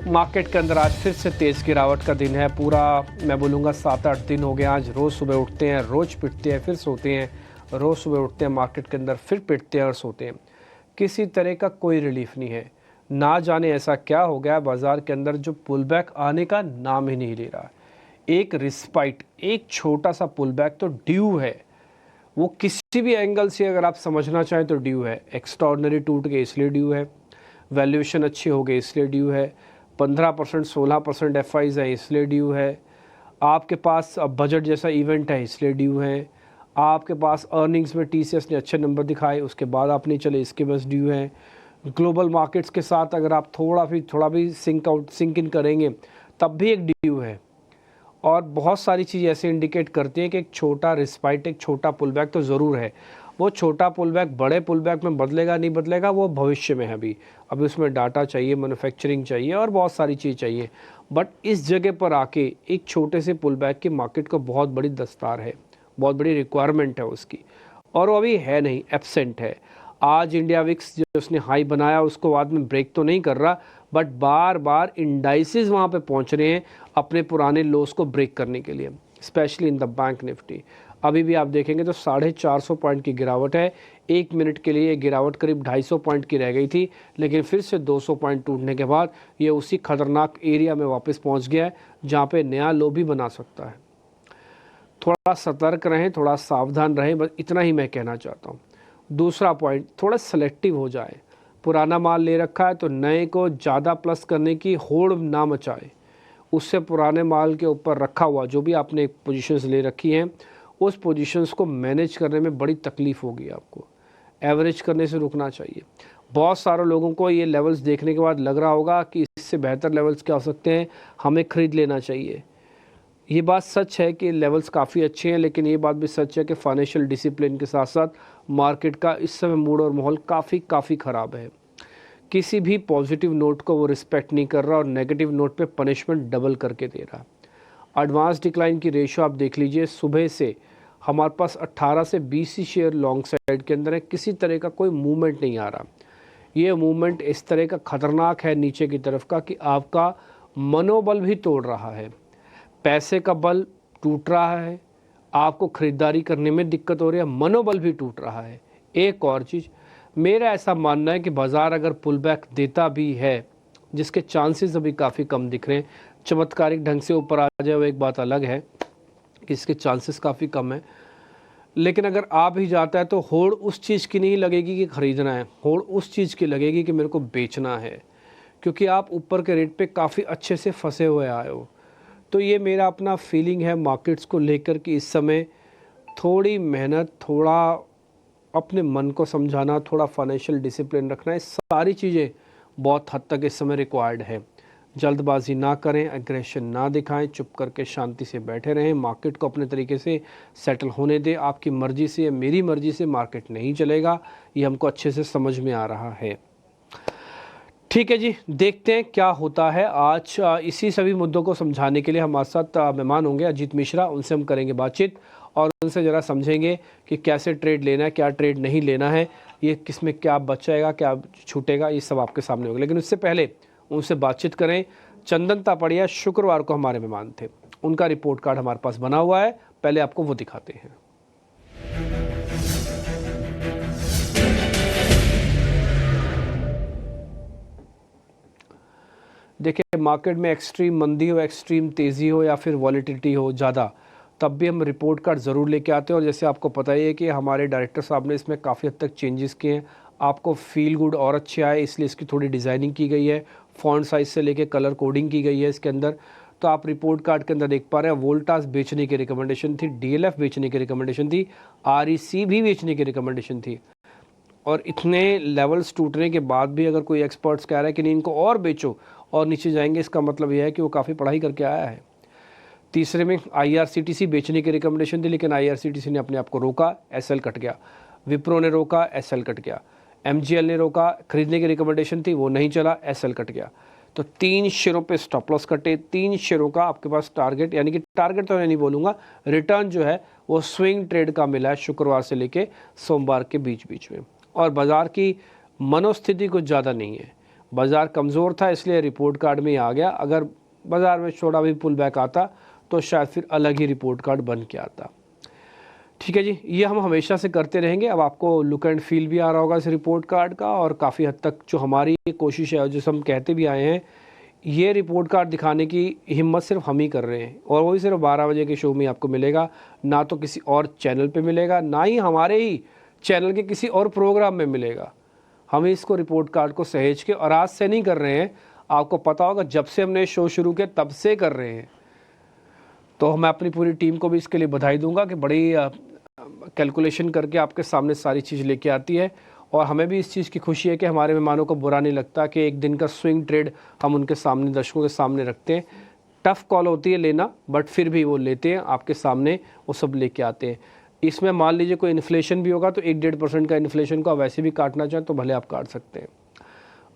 Market के अंदर आज फिर से तेज़ गिरावट का दिन है। पूरा मैं बोलूँगा 7-8 दिन हो गए। आज रोज़ सुबह उठते हैं, रोज़ पिटते हैं, फिर सोते हैं, रोज़ सुबह उठते हैं मार्केट के अंदर, फिर पिटते हैं और सोते हैं। किसी तरह का कोई रिलीफ नहीं है। ना जाने ऐसा क्या हो गया बाज़ार के अंदर जो पुल बैक आने का नाम ही नहीं ले रहा। एक रिस्पाइट, एक छोटा सा पुल बैक तो ड्यू है। वो किसी भी एंगल से अगर आप समझना चाहें तो ड्यू है। एक्स्ट्राऑर्डिनरी टूट गए इसलिए ड्यू है, वैल्यूएशन अच्छी हो गई इसलिए ड्यू है, 15% 16% एफआईज है इसलिए ड्यू है, आपके पास अब बजट जैसा इवेंट है इसलिए ड्यू है, आपके पास अर्निंग्स में टीसीएस ने अच्छे नंबर दिखाए उसके बाद आप नहीं चले इसके बस ड्यू है। ग्लोबल मार्केट्स के साथ अगर आप थोड़ा भी सिंक इन करेंगे तब भी एक ड्यू है। और बहुत सारी चीज़ ऐसे इंडिकेट करती हैं कि एक छोटा रिस्पाइट, एक छोटा पुल बैक तो ज़रूर है। वो छोटा पुल बैक बड़े पुल बैक में बदलेगा नहीं बदलेगा वो भविष्य में है। अभी उसमें डाटा चाहिए, मैन्युफैक्चरिंग चाहिए और बहुत सारी चीज़ चाहिए। बट इस जगह पर आके एक छोटे से पुल बैक की मार्केट को बहुत बड़ी दस्तार है, बहुत बड़ी रिक्वायरमेंट है उसकी, और वो अभी है नहीं, एब्सेंट है। आज इंडिया विक्स जो उसने हाई बनाया उसको बाद में ब्रेक तो नहीं कर रहा, बट बार बार इंडाइसेस वहाँ पे पहुँच रहे हैं अपने पुराने लोस को ब्रेक करने के लिए, specially in the bank Nifty. अभी भी आप देखेंगे तो 450 पॉइंट की गिरावट है। एक मिनट के लिए ये गिरावट करीब 250 पॉइंट की रह गई थी, लेकिन फिर से 200 पॉइंट टूटने के बाद ये उसी खतरनाक एरिया में वापस पहुंच गया है जहां पे नया लो भी बना सकता है। थोड़ा सतर्क रहें, थोड़ा सावधान रहें, बस इतना ही मैं कहना चाहता हूँ। दूसरा पॉइंट, थोड़ा सेलेक्टिव हो जाए। पुराना माल ले रखा है तो नए को ज़्यादा प्लस करने की होड़ ना मचाए। उससे पुराने माल के ऊपर रखा हुआ जो भी आपने पोजीशंस ले रखी हैं उस पोजीशंस को मैनेज करने में बड़ी तकलीफ़ होगी आपको। एवरेज करने से रुकना चाहिए। बहुत सारे लोगों को ये लेवल्स देखने के बाद लग रहा होगा कि इससे बेहतर लेवल्स क्या हो सकते हैं, हमें ख़रीद लेना चाहिए। ये बात सच है कि लेवल्स काफ़ी अच्छे हैं, लेकिन ये बात भी सच है कि फाइनेंशियल डिसिप्लिन के साथ साथ मार्केट का इस समय मूड और माहौल काफ़ी ख़राब है। किसी भी पॉजिटिव नोट को वो रिस्पेक्ट नहीं कर रहा और नेगेटिव नोट पे पनिशमेंट डबल करके दे रहा। एडवांस डिक्लाइन की रेशो आप देख लीजिए, सुबह से हमारे पास 18 से 20 ही शेयर लॉन्ग साइड के अंदर है। किसी तरह का कोई मूवमेंट नहीं आ रहा। ये मूवमेंट इस तरह का खतरनाक है नीचे की तरफ का कि आपका मनोबल भी तोड़ रहा है, पैसे का बल टूट रहा है, आपको ख़रीदारी करने में दिक्कत हो रही है, मनोबल भी टूट रहा है। एक और चीज़, मेरा ऐसा मानना है कि बाज़ार अगर पुल बैक देता भी है, जिसके चांसेस अभी काफ़ी कम दिख रहे हैं, चमत्कारिक ढंग से ऊपर आ जाए वो एक बात अलग है कि इसके चांसेस काफ़ी कम है, लेकिन अगर आ भी जाता है तो होड़ उस चीज़ की नहीं लगेगी कि ख़रीदना है, होड़ उस चीज़ की लगेगी कि मेरे को बेचना है, क्योंकि आप ऊपर के रेट पे काफ़ी अच्छे से फंसे हुए आए हो। तो ये मेरा अपना फीलिंग है मार्केट्स को लेकर कि इस समय थोड़ी मेहनत, थोड़ा अपने मन को समझाना, थोड़ा फाइनेंशियल डिसिप्लिन रखना, ये सारी चीज़ें बहुत हद तक इस समय रिक्वायर्ड है। जल्दबाजी ना करें, एग्रेशन ना दिखाएं, चुप करके शांति से बैठे रहें, मार्केट को अपने तरीके से सेटल होने दें। आपकी मर्ज़ी से, मेरी मर्ज़ी से मार्केट नहीं चलेगा, ये हमको अच्छे से समझ में आ रहा है। ठीक है जी, देखते हैं क्या होता है आज। इसी सभी मुद्दों को समझाने के लिए हमारे साथ मेहमान होंगे अजीत मिश्रा, उनसे हम करेंगे बातचीत और उनसे ज़रा समझेंगे कि कैसे ट्रेड लेना है, क्या ट्रेड नहीं लेना है, ये किस में क्या बचेगा, क्या छूटेगा, ये सब आपके सामने होगा। लेकिन उससे पहले उनसे बातचीत करें। चंदन तापड़िया शुक्रवार को हमारे मेहमान थे, उनका रिपोर्ट कार्ड हमारे पास बना हुआ है, पहले आपको वो दिखाते हैं। देखिए, मार्केट में एक्सट्रीम मंदी हो, एक्सट्रीम तेज़ी हो या फिर वॉलेटिलिटी हो ज़्यादा, तब भी हम रिपोर्ट कार्ड ज़रूर लेके आते हैं। और जैसे आपको पता ही है कि हमारे डायरेक्टर साहब ने इसमें काफ़ी हद तक चेंजेस किए हैं। आपको फील गुड और अच्छे आए, इसलिए इसकी थोड़ी डिज़ाइनिंग की गई है, फ़ॉन्ट साइज़ से लेके कलर कोडिंग की गई है इसके अंदर। तो आप रिपोर्ट कार्ड के अंदर देख पा रहे हैं, वोल्टास बेचने की रिकमेंडेशन थी, डीएलएफ बेचने की रिकमेंडेशन थी, आरईसी भी बेचने की रिकमेंडेशन थी। और इतने लेवल्स टूटने के बाद भी अगर कोई एक्सपर्ट्स कह रहा है कि नहीं इनको और बेचो और नीचे जाएंगे, इसका मतलब यह है कि वो काफ़ी पढ़ाई करके आया है। तीसरे में आईआरसीटीसी बेचने की रिकमेंडेशन थी, लेकिन आईआरसीटीसी ने अपने आप को रोका, एसएल कट गया। विप्रो ने रोका, एसएल कट गया। एमजीएल ने रोका, खरीदने की रिकमेंडेशन थी, वो नहीं चला, एसएल कट गया। तो 3 शेयरों पे स्टॉप लॉस कटे। 3 शेयरों का आपके पास टारगेट, यानी कि टारगेट तो मैं नहीं बोलूँगा, रिटर्न जो है वो स्विंग ट्रेड का मिला है शुक्रवार से लेके सोमवार के बीच बीच में। और बाज़ार की मनोस्थिति कुछ ज़्यादा नहीं है। बाज़ार कमज़ोर था इसलिए रिपोर्ट कार्ड में ही आ गया, अगर बाज़ार में थोड़ा भी पुल बैक आता तो शायद फिर अलग ही रिपोर्ट कार्ड बन के आता। ठीक है जी, ये हम हमेशा से करते रहेंगे। अब आपको लुक एंड फील भी आ रहा होगा इस रिपोर्ट कार्ड का, और काफ़ी हद तक जो हमारी कोशिश है और जो हम कहते भी आए हैं, ये रिपोर्ट कार्ड दिखाने की हिम्मत सिर्फ हम ही कर रहे हैं, और वो भी सिर्फ 12 बजे के शो में आपको मिलेगा, ना तो किसी और चैनल पे मिलेगा, ना ही हमारे ही चैनल के किसी और प्रोग्राम में मिलेगा। हम इसको रिपोर्ट कार्ड को सहेज के, और आज से नहीं कर रहे हैं, आपको पता होगा जब से हमने शो शुरू किया तब से कर रहे हैं। तो मैं अपनी पूरी टीम को भी इसके लिए बधाई दूंगा कि बड़ी कैलकुलेशन करके आपके सामने सारी चीज़ लेके आती है, और हमें भी इस चीज़ की खुशी है कि हमारे मेहमानों को बुरा नहीं लगता कि एक दिन का स्विंग ट्रेड हम उनके सामने, दर्शकों के सामने रखते हैं। टफ़ कॉल होती है लेना, बट फिर भी वो लेते हैं आपके सामने, वो सब लेके आते हैं। इसमें मान लीजिए कोई इन्फ्लेशन भी होगा तो 1-1.5% का इन्फ्लेशन को आप वैसे भी काटना चाहें तो भले आप काट सकते हैं।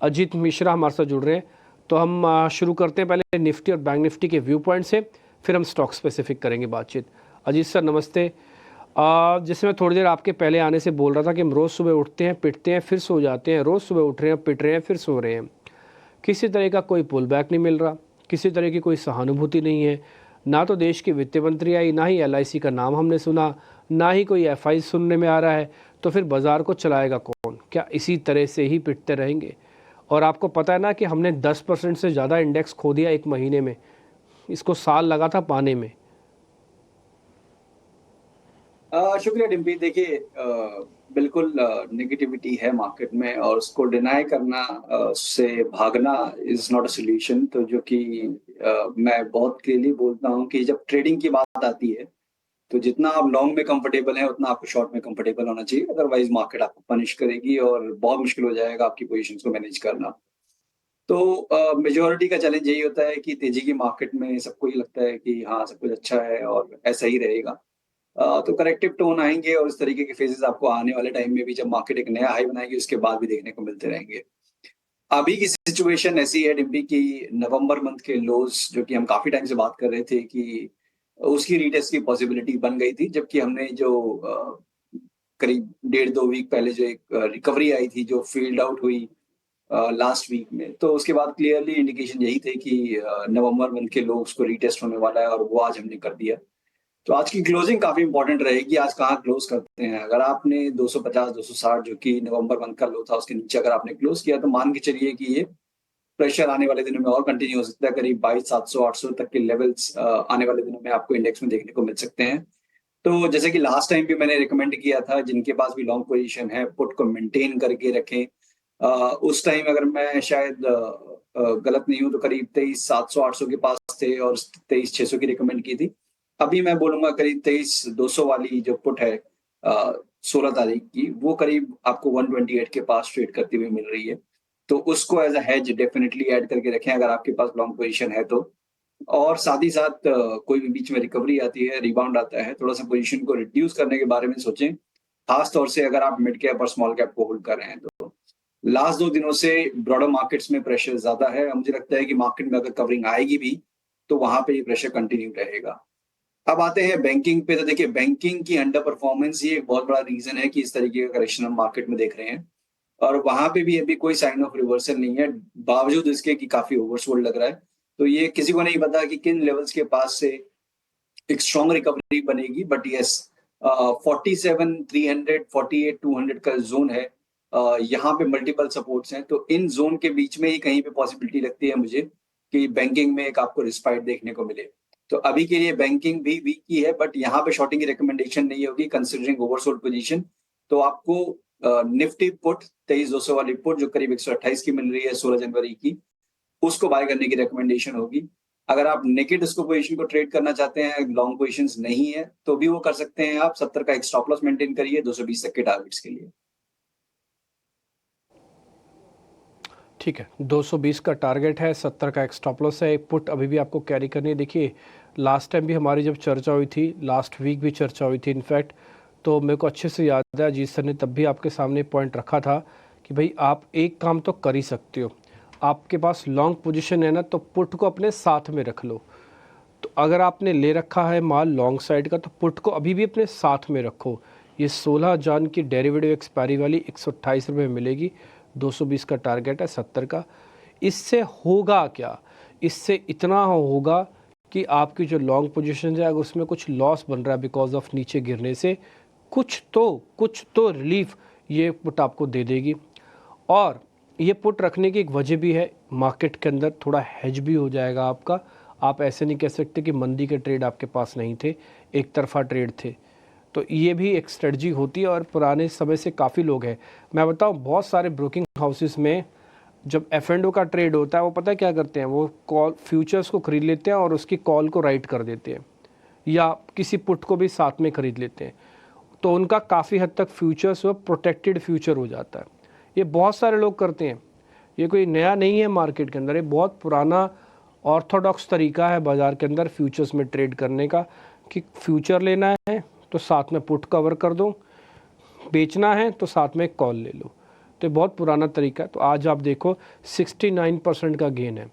अजीत मिश्रा हमारे साथ जुड़ रहे हैं, तो हम शुरू करते हैं पहले निफ्टी और बैंक निफ्टी के व्यू पॉइंट से, फिर हम स्टॉक स्पेसिफिक करेंगे बातचीत। अजीत सर नमस्ते। जैसे मैं थोड़ी देर आपके पहले आने से बोल रहा था कि हम रोज़ सुबह उठते हैं, पिटते हैं, फिर सो जाते हैं, रोज़ सुबह उठ रहे हैं, पिट रहे हैं, फिर सो रहे हैं, किसी तरह का कोई पुल बैक नहीं मिल रहा, किसी तरह की कोई सहानुभूति नहीं है, ना तो देश की वित्त मंत्री आई, ना ही LIC का नाम हमने सुना, ना ही कोई FI सुनने में आ रहा है, तो फिर बाज़ार को चलाएगा कौन? क्या इसी तरह से ही पिटते रहेंगे? और आपको पता है ना कि हमने 10% से ज़्यादा इंडेक्स खो दिया एक महीने में, इसको साल लगा था पाने में। शुक्रिया डिम्पी। देखिए, बिल्कुल नेगेटिविटी है मार्केट में, और उसको डिनाई करना, उससे भागना इज नॉट अ सोल्यूशन। तो जो कि मैं बहुत क्लियरली बोलता हूँ कि जब ट्रेडिंग की बात आती है तो जितना आप लॉन्ग में कंफर्टेबल हैं उतना आपको शॉर्ट में कंफर्टेबल होना चाहिए, अदरवाइज मार्केट आपको पनिश करेगी और बहुत मुश्किल हो जाएगा आपकी पोजीशंस को मैनेज करना। तो मेजॉरिटी का चैलेंज यही होता है कि तेजी की मार्केट में सबको ये लगता है कि हाँ, सब कुछ अच्छा है और ऐसा ही रहेगा। तो करेक्टिव टोन आएँगे और इस तरीके के फेजेज़ आपको आने वाले टाइम में भी, जब मार्केट एक नया हाई बनाएगी, उसके बाद भी देखने को मिलते रहेंगे। अभी की सिचुएशन ऐसी है डिम्पी कि नवंबर मंथ के लोज़, जो कि हम काफ़ी टाइम से बात कर रहे थे, कि उसकी रीटेस्ट की पॉसिबिलिटी बन गई थी, जबकि हमने जो करीब डेढ़ 2 वीक पहले जो एक रिकवरी आई थी, जो फ़ील्ड आउट हुई लास्ट वीक में, तो उसके बाद क्लियरली इंडिकेशन यही थे कि नवंबर मंथ के लो उसको रीटेस्ट होने वाला है, और वो आज हमने कर दिया। तो आज की क्लोजिंग काफ़ी इंपॉर्टेंट रहेगी, आज कहाँ क्लोज़ करते हैं। अगर आपने 250-260, जो कि नवंबर मंथ का लो था, उसके नीचे अगर आपने क्लोज़ किया, तो मान के चलिए कि ये प्रेशर आने वाले दिनों में और कंटिन्यू हो सकता है। करीब 22,700-800 तक के लेवल्स आने वाले दिनों में आपको इंडेक्स में देखने को मिल सकते हैं। तो जैसे कि लास्ट टाइम भी मैंने रिकमेंड किया था, जिनके पास भी लॉन्ग पोजीशन है, पुट को मेंटेन करके रखें। उस टाइम अगर मैं शायद गलत नहीं हूँ तो करीब 23,700-800 के पास थे, और 23,600 की रिकमेंड की थी। अभी मैं बोलूँगा करीब 23,200 वाली जो पुट है 16 तारीख की, वो करीब आपको 128 के पास ट्रेड करती हुई मिल रही है। तो उसको as a hedge definitely add करके रखें, अगर आपके पास लॉन्ग पोजीशन है तो। और साथ ही साथ कोई भी बीच में रिकवरी आती है, रिबाउंड आता है, थोड़ा-सा पोजीशन को रिड्यूस करने के बारे में सोचें। खास तौर से अगर आप मिड कैप और स्मॉल कैप को होल्ड कर रहे हैं तो। लास्ट 2 दिनों से ब्रॉडर मार्केट्स में प्रेशर ज़्यादा है। मुझे लगता है कि मार्केट में अगर कवरिंग आएगी भी, तो वहाँ पे ये प्रेशर कंटिन्यू रहेगा। अब आते हैं बैंकिंग पे। तो देखिए, बैंकिंग की अंडर परफॉर्मेंस ही एक बहुत बड़ा रीज़न है कि इस तरीके का करेक्शन हम मार्केट में देख रहे हैं। और वहाँ पे भी अभी कोई साइन ऑफ रिवर्सल नहीं है, बावजूद इसके कि काफ़ी ओवरसोल्ड लग रहा है। तो ये किसी को नहीं पता कि किन लेवल्स के पास से एक स्ट्रॉन्ग रिकवरी बनेगी, बट येस 47,300, 48,200 का ज़ोन है। यहाँ पे मल्टीपल सपोर्ट्स हैं, तो इन ज़ोन के बीच में ही कहीं पे पॉसिबिलिटी लगती है मुझे कि बैंकिंग में एक आपको रिस्पाइट देखने को मिले। तो अभी के लिए बैंकिंग भी वीक ही है, बट यहाँ पे शॉर्टिंग की रिकमेंडेशन नहीं होगी कंसिडरिंग ओवरसोल्ड पोजीशन। तो आपको निफ्टी पुट 23,200 वाली पुट, जो करीब 128 की मिल रही है 16 जनवरी की, उसको बाय करने की रिकमेंडेशन होगी। अगर आप नेकेड उसको पोजीशन को ट्रेड करना चाहते हैं, लॉन्ग पोजीशंस नहीं है, तो भी वो कर सकते हैं आप। 70 का एक स्टॉप लॉस मेंटेन करिए 220 तक के टारगेट्स के लिए। ठीक है, 220 का टारगेट है, 70 का एक स्टॉप लॉस है, एक पुट अभी भी आपको कैरी करनी है। देखिए, लास्ट टाइम भी हमारी जब चर्चा हुई थी, लास्ट वीक भी चर्चा हुई थी इनफैक्ट, तो मेरे को अच्छे से याद है अजीत सर ने तब भी आपके सामने पॉइंट रखा था कि भाई आप एक काम तो कर ही सकते हो, आपके पास लॉन्ग पोजीशन है ना, तो पुट को अपने साथ में रख लो। तो अगर आपने ले रखा है माल लॉन्ग साइड का, तो पुट को अभी भी अपने साथ में रखो। ये 16 जन की डेरिवेटिव एक्सपायरी वाली 128 रुपये मिलेगी, 220 का टारगेट है, 70 का। इससे होगा क्या? इससे इतना होगा कि आपकी जो लॉन्ग पोजीशन है अगर उसमें कुछ लॉस बन रहा है बिकॉज ऑफ नीचे गिरने से, कुछ तो रिलीफ ये पुट आपको दे देगी। और ये पुट रखने की एक वजह भी है, मार्केट के अंदर थोड़ा हेज भी हो जाएगा आपका। आप ऐसे नहीं कह सकते कि मंदी के ट्रेड आपके पास नहीं थे, एक तरफा ट्रेड थे। तो ये भी एक स्ट्रेटजी होती है और पुराने समय से काफ़ी लोग हैं। मैं बताऊं, बहुत सारे ब्रोकिंग हाउसेस में जब F&O का ट्रेड होता है वो पता है क्या करते हैं, वो कॉल फ्यूचर्स को खरीद लेते हैं और उसकी कॉल को राइट कर देते हैं, या किसी पुट को भी साथ में खरीद लेते हैं। तो उनका काफ़ी हद तक फ्यूचर्स वो प्रोटेक्टेड फ्यूचर हो जाता है। ये बहुत सारे लोग करते हैं, ये कोई नया नहीं है मार्केट के अंदर, ये बहुत पुराना ऑर्थोडॉक्स तरीका है बाज़ार के अंदर फ्यूचर्स में ट्रेड करने का, कि फ्यूचर लेना है तो साथ में पुट कवर कर दो, बेचना है तो साथ में कॉल ले लो। तो बहुत पुराना तरीका है। तो आज आप देखो 69% का गेन है।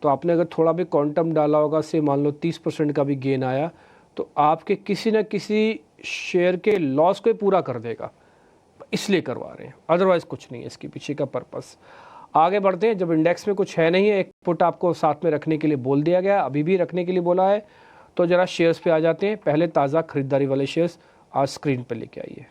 तो आपने अगर थोड़ा भी क्वांटम डाला होगा, से मान लो 30% का भी गेन आया, तो आपके किसी न किसी शेयर के लॉस को पूरा कर देगा, इसलिए करवा रहे हैं, अदरवाइज कुछ नहीं है इसके पीछे का पर्पस। आगे बढ़ते हैं। जब इंडेक्स में कुछ है नहीं है, एक पुट आपको साथ में रखने के लिए बोल दिया गया, अभी भी रखने के लिए बोला है, तो ज़रा शेयर्स पे आ जाते हैं। पहले ताज़ा खरीदारी वाले शेयर्स आज स्क्रीन पे लेके आइए।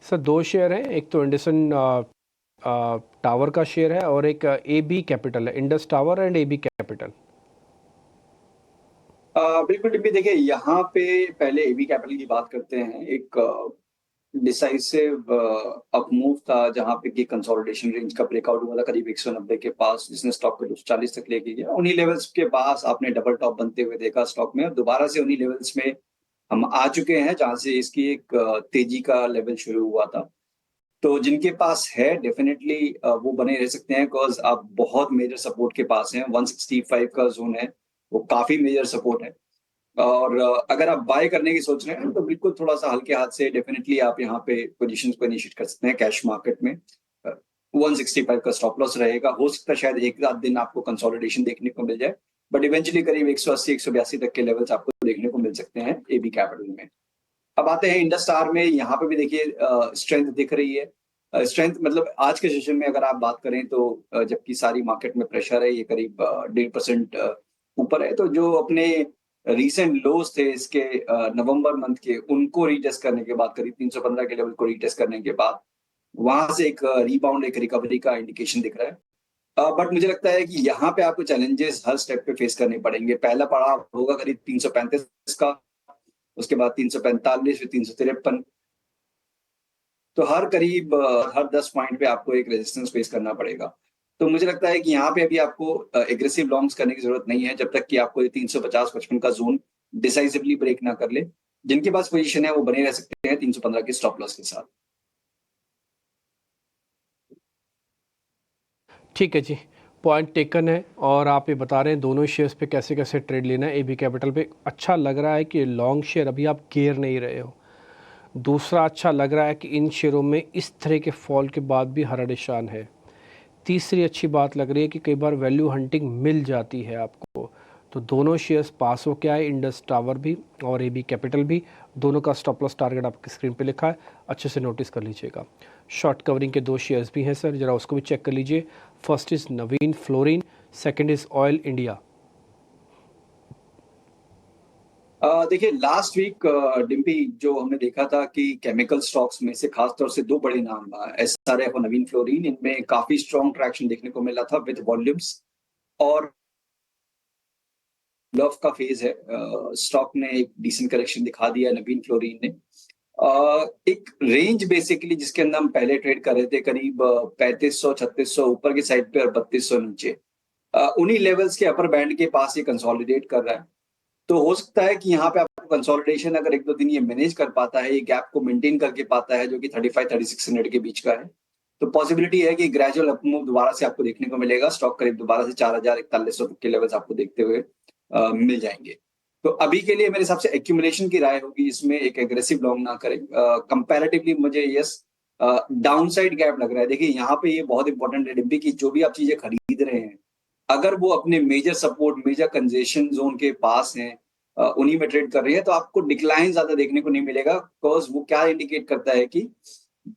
सर दो शेयर हैं, एक तो इंडसन टावर का शेयर है और एक AB कैपिटल है, Indus tower and AB capital. बिल्कुल डिम्पी, देखिए यहाँ पे पहले एबी कैपिटल की बात करते हैं। एक डिसाइसिव अप मूव था जहां पे कि कंसोलिडेशन रेंज का ब्रेकआउट हुआ था करीब 190 के पास, जिसने स्टॉक को 240 तक लेके गया। उन्हीं लेवल्स के पास आपने डबल टॉप बनते हुए देखा स्टॉक में, और दोबारा से उन्हीं लेवल्स में हम आ चुके हैं जहां से इसकी एक तेजी का लेवल शुरू हुआ था। तो जिनके पास है डेफिनेटली वो बने रह सकते हैं, बिकॉज आप बहुत मेजर सपोर्ट के पास हैं। 165 का जोन है, वो काफी मेजर सपोर्ट है। और अगर आप बाय करने की सोच रहे हैं तो बिल्कुल थोड़ा सा हल्के हाथ से डेफिनेटली आप यहाँ पे पोजीशंस को इनिशिएट कर सकते हैं कैश मार्केट में। 165 का स्टॉप लॉस रहेगा। हो सकता है शायद एक आध दिन आपको कंसोलिडेशन देखने को मिल जाए, बट इवेंचुअली करीब 180 182 तक के लेवल्स आपको देखने को मिल सकते हैं एबी कैपिटल में। अब आते हैं इंडस स्टार में। यहाँ पे भी देखिए स्ट्रेंथ दिख रही है। स्ट्रेंथ मतलब आज के सेशन में अगर आप बात करें तो जबकि सारी मार्केट में प्रेशर है, ये करीब 1.5% ऊपर है। तो जो अपने रीसेंट लोज थे इसके नवंबर मंथ के, उनको रीटेस्ट करने के बाद, करीब 315 के लेवल को रीटेस्ट करने के बाद वहां से एक रीबाउंड, एक रिकवरी का इंडिकेशन दिख रहा है। बट मुझे लगता है कि यहाँ पे आपको चैलेंजेस हर स्टेप पे फेस करने पड़ेंगे। पहला पड़ाव होगा करीब 335 का, उसके बाद 345, फिर 353। तो हर करीब हर 10 पॉइंट पे आपको एक रेजिस्टेंस फेस करना पड़ेगा। तो मुझे लगता है कि यहाँ पे अभी आपको एग्रेसिव लॉन्ग्स करने की जरूरत नहीं है जब तक कि आपको ये 350-55 का जोन डिसाइसिवली ब्रेक ना कर ले। जिनके पास पोजीशन है वो बने रह सकते हैं 315 के स्टॉप लॉस के साथ। ठीक है जी, पॉइंट टेकन है। और आप ये बता रहे हैं दोनों शेयर्स पे कैसे कैसे ट्रेड लेना है। AB कैपिटल पे अच्छा लग रहा है कि लॉन्ग शेयर अभी आप घेर नहीं रहे हो। दूसरा अच्छा लग रहा है कि इन शेयरों में इस तरह के फॉल के बाद भी हरा निशान है। तीसरी अच्छी बात लग रही है कि कई बार वैल्यू हंटिंग मिल जाती है आपको। तो दोनों शेयर्स पास हो के आए, इंडस टावर भी और AB कैपिटल भी। दोनों का स्टॉप लॉस टारगेट आपकी स्क्रीन पे लिखा है, अच्छे से नोटिस कर लीजिएगा। शॉर्ट कवरिंग के दो शेयर्स भी हैं सर, ज़रा उसको भी चेक कर लीजिए। First is Naveen fluorine, second is oil India. देखिए लास्ट वीक डिम्पी जो हमने देखा था कि केमिकल स्टॉक्स में से खासतौर से दो बड़े नाम SRF और नवीन फ्लोरिन, इनमें काफी स्ट्रॉन्ग ट्रैक्शन देखने को मिला था विद वॉल्यूम्स। और लव का फेज है, स्टॉक ने एक डिसेंट करेक्शन दिखा दिया नवीन फ्लोरिन ने। एक रेंज बेसिकली जिसके अंदर हम पहले ट्रेड कर रहे थे करीब 3500-3600 ऊपर की साइड पे और 3200 नीचे, उन्हीं लेवल्स के अपर बैंड के पास ये कंसोलिडेट कर रहा है। तो हो सकता है कि यहाँ पे आपको कंसोलिडेशन अगर एक दो दिन ये मैनेज कर पाता है, ये गैप को मेंटेन करके पाता है जो कि 35-3600 के बीच का है, तो पॉसिबिलिटी है कि ग्रेजुअल अप मूव दोबारा से आपको देखने को मिलेगा। स्टॉक करीब दोबारा से 4000-4100 तक के लेवल्स आपको देखते हुए मिल जाएंगे। तो अभी के लिए मेरे हिसाब से एक्यूमुलेशन की राय होगी, इसमें एक एग्रेसिव लॉन्ग ना करें। कंपैरेटिवली मुझे यस डाउनसाइड गैप लग रहा है। देखिए यहाँ पे ये बहुत इंपॉर्टेंट है डिम्पी की जो भी आप चीजें खरीद रहे हैं, अगर वो अपने major support, major congestion zone के पास हैं, उन्हीं में ट्रेड कर रही है, तो आपको डिक्लाइन ज्यादा देखने को नहीं मिलेगा, बिकॉज वो क्या इंडिकेट करता है कि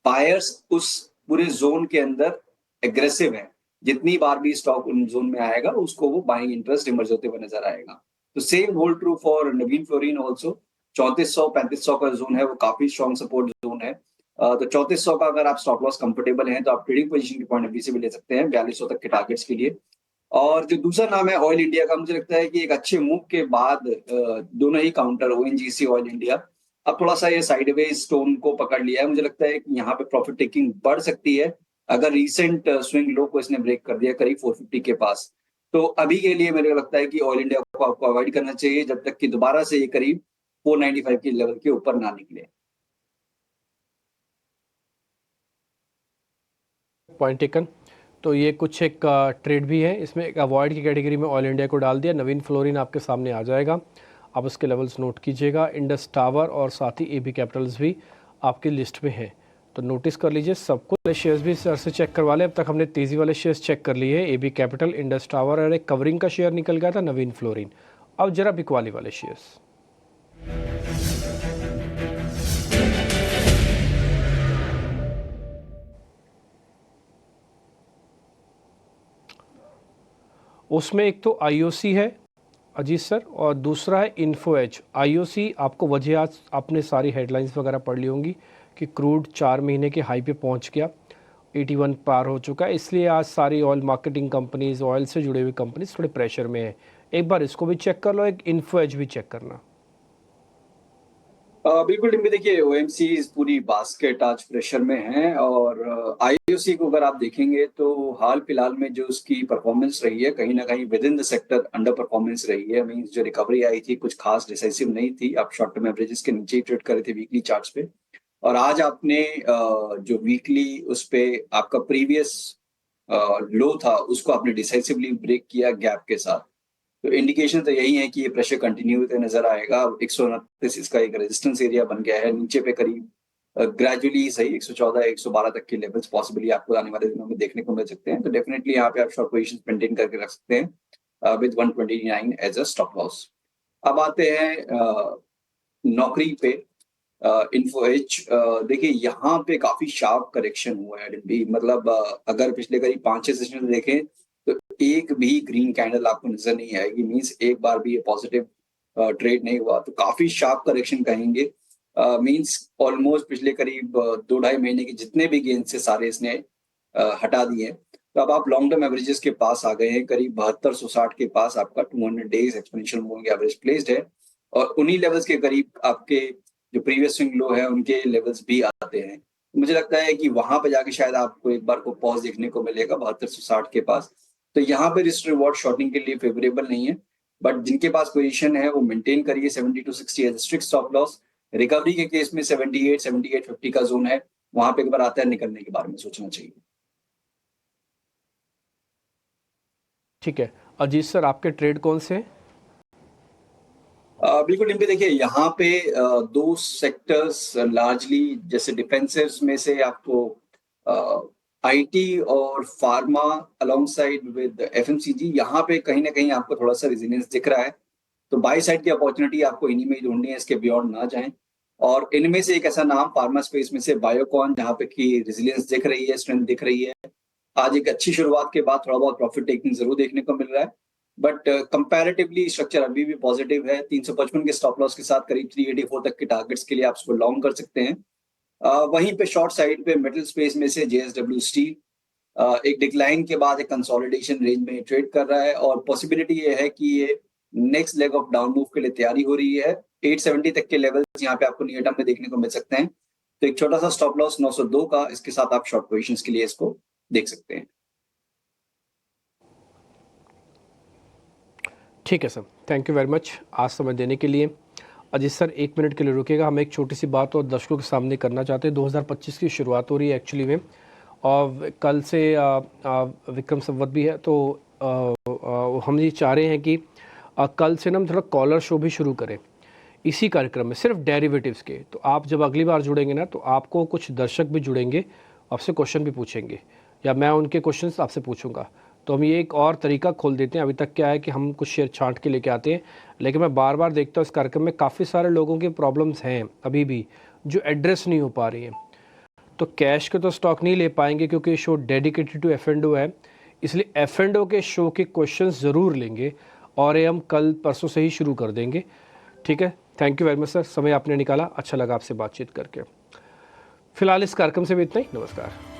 बायर्स उस पूरे जोन के अंदर एग्रेसिव है। जितनी बार भी स्टॉक उन जोन में आएगा उसको वो बाइंग इंटरेस्ट इमर्ज होते हुए नजर आएगा। तो same hold true for Naveen fluorine also. 3400-3500 का जोन है वो काफी स्ट्रॉन्ग सपोर्ट जोन है। तो 3400 का अगर आप स्टॉप लॉस कंफर्टेबल हैं तो आप ट्रेडिंग पोजीशन के पॉइंट ऑफ व्यू से भी ले सकते हैं 4200 तक के टारगेट्स के लिए। और जो दूसरा नाम है ऑयल इंडिया का, मुझे लगता है कि एक अच्छे मूव के बाद दोनों ही काउंटर ओएनजीसी ऑयल इंडिया अब थोड़ा सा ये साइडवेज टोन को पकड़ लिया है। मुझे लगता है कि यहाँ पे प्रॉफिट टेकिंग बढ़ सकती है अगर रीसेंट स्विंग लो को इसने ब्रेक कर दिया करीब 450 के पास। तो अभी के लिए मेरे को लगता है कि ऑयल इंडिया को आपको अवॉइड करना चाहिए जब तक कि दोबारा से ये करीब 495 के लेवल के ऊपर ना निकले। Point taken. तो ये कुछ एक ट्रेड भी है, इसमें एक अवॉइड की कैटेगरी में ऑयल इंडिया को डाल दिया। नवीन फ्लोरिन आपके सामने आ जाएगा, आप उसके लेवल्स नोट कीजिएगा। इंडस टावर और साथ ही एबी कैपिटल्स भी आपकी लिस्ट में हैं, तो नोटिस कर लीजिए सबको। शेयर्स भी सर से चेक करवा लें। अब तक हमने तेज़ी वाले शेयर्स चेक कर लिए हैं, एबी कैपिटल, इंडस टावर और एक कवरिंग का शेयर निकल गया था नवीन फ्लोरिन। अब जरा बिकवाली वाले शेयर्स। उसमें एक तो आईओसी है अजीत सर, और दूसरा है इन्फो एज। आईओसी आपको वजह आज आपने सारी हेडलाइंस वगैरह पढ़ ली होंगी कि क्रूड 4 महीने के हाई पे पहुंच गया, 81 पार हो चुका है, इसलिए आज सारी ऑयल मार्केटिंग कंपनीज, ऑयल से जुड़े हुए कंपनीज थोड़े प्रेशर में है। एक बार इसको भी चेक कर लो, एक इन्फो एज भी चेक करना। बिल्कुल टिम्पी, देखिए ओएमसी पूरी बास्केट आज प्रेशर में है और आईओसी को अगर आप देखेंगे तो हाल फिलहाल में जो उसकी परफॉर्मेंस रही है कहीं ना कहीं with in the sector under performance रही है। मींस जो रिकवरी आई थी कुछ खास डिसाइसिव नहीं थी। आप शॉर्ट टर्म एवरेजेस के नीचे ही ट्रेड कर रहे थे वीकली चार्ट्स पे, और आज आपने जो वीकली उस पे आपका प्रीवियस लो था उसको आपने डिसाइसिवली ब्रेक किया गैप के साथ। तो इंडिकेशन तो यही है कि ये प्रेशर कंटिन्यू होते नजर आएगा। 129 इसका एक रेजिस्टेंस एरिया बन गया है, नीचे पे करीब ग्रेजुअली सही 114 112 तक के लेवल्स पॉसिबली आपको आने वाले दिनों में देखने को मिल सकते हैं। तो डेफिनेटली यहाँ पे आप शॉर्ट पोजीशन मेंटेन करके रख सकते हैं with 129 as a stop loss. अब आते हैं नौकरी पे, इन्फो एज। देखिए यहाँ पे काफी शार्प करेक्शन हुआ है भी, मतलब अगर पिछले करीब 5-6 सेशन देखें तो एक भी ग्रीन कैंडल आपको नजर नहीं आएगी। मींस एक बार भी ये पॉजिटिव ट्रेड नहीं हुआ, तो काफी शार्प करेक्शन कहेंगे। मींस ऑलमोस्ट पिछले करीब 2-2.5 महीने के जितने भी गेन से सारे इसने हटा दिए हैं। तो अब आप लॉन्ग टर्म एवरेजेस के पास आ गए हैं, करीब 7260 के पास आपका 200 days exponential moving average placed है, और उन्हीं लेवल्स के करीब आपके जो प्रीवियस स्विंग लो है उनके लेवल्स भी आते हैं। मुझे लगता है कि वहां पे जाके शायद आपको एक बार को पॉज देखने को मिलेगा 7260 के पास। तो यहाँ पे रिस्क रिवॉर्ड शॉर्टिंग के लिए फेवरेबल नहीं है, बट जिनके पास पोजीशन है वो मेंटेन करिए 70 to 60 as strict stop loss. Recovery के केस में 78-7850 का जोन है, वहां पे एक बार आता है निकलने के बारे में सोचना चाहिए। ठीक है अजीत सर, आपके ट्रेड कौन से हैं? बिल्कुल टिम्पी, देखिए यहाँ पे दो सेक्टर्स लार्जली, जैसे डिफेंसिव्स में से आपको आईटी और फार्मा अलोंगसाइड विद एफएमसीजी, यहाँ पे कहीं ना कहीं आपको थोड़ा सा रेजिलियंस दिख रहा है। तो बाई साइड की अपॉर्चुनिटी आपको इन्हीं में ही ढूंढनी है, इसके बियॉन्ड ना जाएं। और इनमें से एक ऐसा नाम फार्मा स्पेस में से बायोकॉन, जहाँ पे की रेजिलियंस दिख रही है, स्ट्रेंथ दिख रही है। आज एक अच्छी शुरुआत के बाद थोड़ा बहुत प्रॉफिट टेकिंग जरूर देखने को मिल रहा है, बट कंपैरेटिवली स्ट्रक्चर अभी भी पॉजिटिव है। 355 के स्टॉप लॉस के साथ करीब 384 तक के टारगेट्स के लिए आप इसको लॉन्ग कर सकते हैं। वहीं पे शॉर्ट साइड पे मेटल स्पेस में से जेएसडब्ल्यू स्टील एक डिक्लाइन के बाद एक कंसोलिडेशन रेंज में ट्रेड कर रहा है, और पॉसिबिलिटी ये है कि ये next leg of down move के लिए तैयारी हो रही है। 870 तक के लेवल्स यहाँ पे आपको नियर टर्म में देखने को मिल सकते हैं। तो एक छोटा सा स्टॉप लॉस 902 का, इसके साथ आप शॉर्ट पोजीशंस के लिए इसको देख सकते हैं। ठीक है sir, thank you very much आज समय देने के लिए। अजीत सर 1 मिनट के लिए रुकेगा, हम एक छोटी सी बात और दर्शकों के सामने करना चाहते हैं। 2025 की शुरुआत हो रही है एक्चुअली में, और कल से विक्रम संवत भी है, तो हम ये चाह रहे हैं कि कल से ना हम थोड़ा कॉलर शो भी शुरू करें इसी कार्यक्रम में, सिर्फ डेरिवेटिव्स के। तो आप जब अगली बार जुड़ेंगे ना, तो आपको कुछ दर्शक भी जुड़ेंगे, आपसे क्वेश्चन भी पूछेंगे, या मैं उनके क्वेश्चंस आपसे पूछूंगा। तो हम ये एक और तरीका खोल देते हैं। अभी तक क्या है कि हम कुछ शेयर छांट के लेके आते हैं, लेकिन मैं बार बार देखता हूँ इस कार्यक्रम में काफ़ी सारे लोगों की प्रॉब्लम्स हैं अभी भी जो एड्रेस नहीं हो पा रही हैं। तो कैश के तो स्टॉक नहीं ले पाएंगे क्योंकि शो डेडिकेटेड टू F&O है, इसलिए F&O के शो के क्वेश्चंस ज़रूर लेंगे और ये हम कल परसों से ही शुरू कर देंगे। ठीक है, thank you very much sir, समय आपने निकाला, अच्छा लगा आपसे बातचीत करके। फिलहाल इस कार्यक्रम से भी इतना ही, नमस्कार।